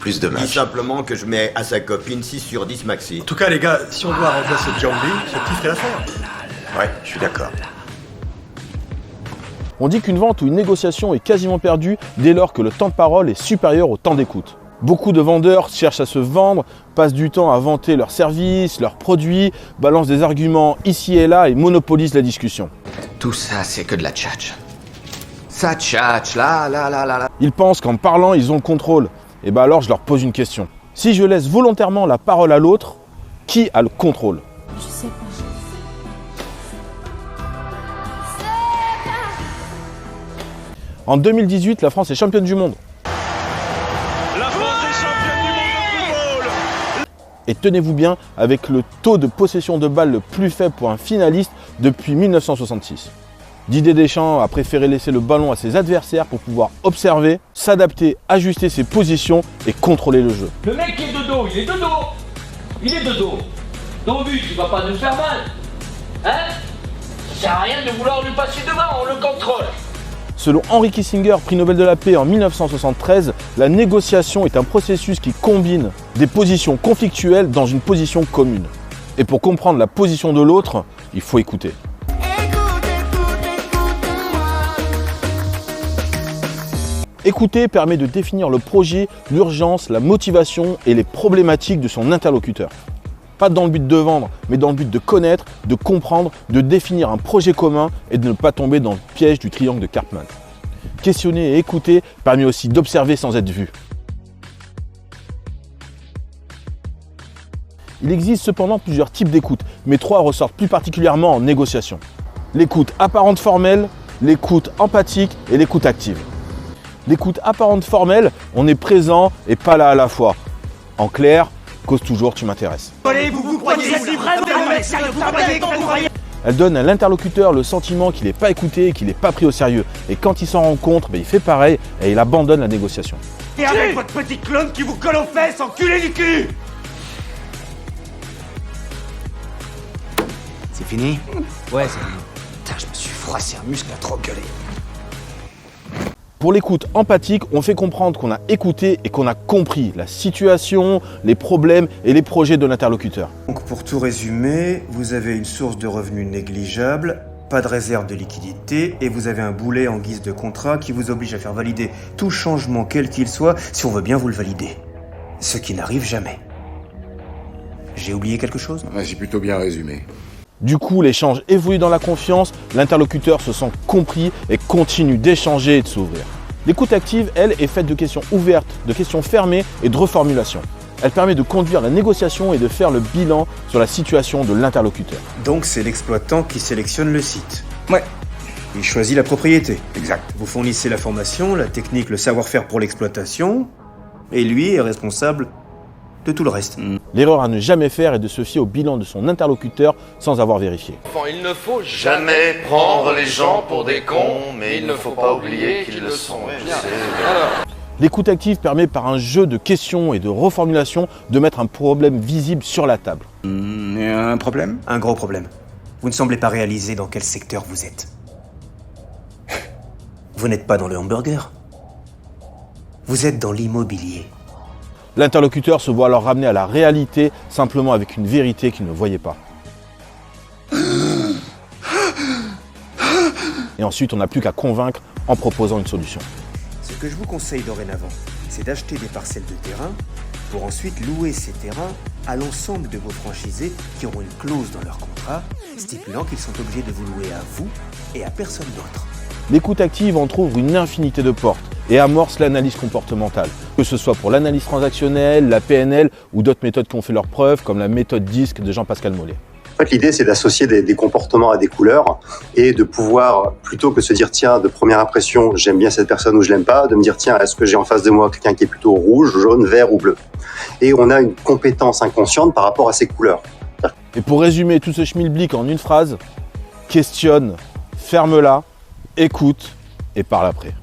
plus de Dis matchs. simplement que je mets à sa copine 6 sur 10 maxi. En tout cas, les gars, si on doit remplacer Jambi, ce petit ferait l'affaire. Ouais, je suis d'accord. On dit qu'une vente ou une négociation est quasiment perdue dès lors que le temps de parole est supérieur au temps d'écoute. Beaucoup de vendeurs cherchent à se vendre, passent du temps à vanter leurs services, leurs produits, balancent des arguments ici et là et monopolisent la discussion. Tout ça, c'est que de la tchatch. Ça tchatch, là. Ils pensent qu'en parlant, ils ont le contrôle. Et bien alors, je leur pose une question. Si je laisse volontairement la parole à l'autre, qui a le contrôle ? Je sais pas. En 2018, la France est championne du monde. La France est championne du monde de football. Et tenez-vous bien, avec le taux de possession de balles le plus faible pour un finaliste depuis 1966. Didier Deschamps a préféré laisser le ballon à ses adversaires pour pouvoir observer, s'adapter, ajuster ses positions et contrôler le jeu. Le mec qui est de dos, il est de dos. Il est de dos. Ton but, il va pas nous faire mal. Hein? Ça sert à rien de vouloir lui passer devant, on le contrôle. Selon Henry Kissinger, prix Nobel de la paix en 1973, la négociation est un processus qui combine des positions conflictuelles dans une position commune. Et pour comprendre la position de l'autre, il faut écouter. Écouter permet de définir le projet, l'urgence, la motivation et les problématiques de son interlocuteur. Pas dans le but de vendre, mais dans le but de connaître, de comprendre, de définir un projet commun et de ne pas tomber dans le piège du triangle de Karpman. Questionner et écouter permet aussi d'observer sans être vu. Il existe cependant plusieurs types d'écoute, mais 3 ressortent plus particulièrement en négociation. L'écoute apparente formelle, l'écoute empathique et l'écoute active. L'écoute apparente formelle, on est présent et pas là à la fois. En clair, cause toujours, tu m'intéresses. Elle donne à l'interlocuteur le sentiment qu'il n'est pas écouté et qu'il n'est pas pris au sérieux. Et quand il s'en rend compte, il fait pareil et il abandonne la négociation. Et avec votre petit clone qui vous colle aux fesses, enculé du cul. C'est fini? Ouais, c'est bon. Putain, je me suis froissé un muscle à trop gueuler. Pour l'écoute empathique, on fait comprendre qu'on a écouté et qu'on a compris la situation, les problèmes et les projets de l'interlocuteur. Donc pour tout résumer, vous avez une source de revenus négligeable, pas de réserve de liquidité et vous avez un boulet en guise de contrat qui vous oblige à faire valider tout changement quel qu'il soit si on veut bien vous le valider. Ce qui n'arrive jamais. J'ai oublié quelque chose ? Ouais, j'ai plutôt bien résumé. Du coup, l'échange évolue dans la confiance, l'interlocuteur se sent compris et continue d'échanger et de s'ouvrir. L'écoute active, elle, est faite de questions ouvertes, de questions fermées et de reformulations. Elle permet de conduire la négociation et de faire le bilan sur la situation de l'interlocuteur. Donc c'est l'exploitant qui sélectionne le site. Ouais. Il choisit la propriété. Exact. Vous fournissez la formation, la technique, le savoir-faire pour l'exploitation, et lui est responsable de tout le reste. L'erreur à ne jamais faire est de se fier au bilan de son interlocuteur sans avoir vérifié. Il ne faut jamais prendre les gens pour des cons, mais il ne faut pas oublier qu'ils le sont. L'écoute active permet par un jeu de questions et de reformulation de mettre un problème visible sur la table. Un problème ? Un gros problème. Vous ne semblez pas réaliser dans quel secteur vous êtes. Vous n'êtes pas dans le hamburger. Vous êtes dans l'immobilier. L'interlocuteur se voit alors ramené à la réalité simplement avec une vérité qu'il ne voyait pas. Et ensuite, on n'a plus qu'à convaincre en proposant une solution. Ce que je vous conseille dorénavant, c'est d'acheter des parcelles de terrain pour ensuite louer ces terrains à l'ensemble de vos franchisés qui auront une clause dans leur contrat stipulant qu'ils sont obligés de vous louer à vous et à personne d'autre. L'écoute active entrouvre une infinité de portes et amorce l'analyse comportementale, que ce soit pour l'analyse transactionnelle, la PNL ou d'autres méthodes qui ont fait leurs preuves, comme la méthode DISC de Jean-Pascal Mollet. En fait, l'idée, c'est d'associer des comportements à des couleurs et de pouvoir, plutôt que se dire, tiens, de première impression, j'aime bien cette personne ou je l'aime pas, de me dire, tiens, est-ce que j'ai en face de moi quelqu'un qui est plutôt rouge, jaune, vert ou bleu ? Et on a une compétence inconsciente par rapport à ces couleurs. Et pour résumer tout ce schmilblick en une phrase, questionne, ferme-la, écoute et parle après.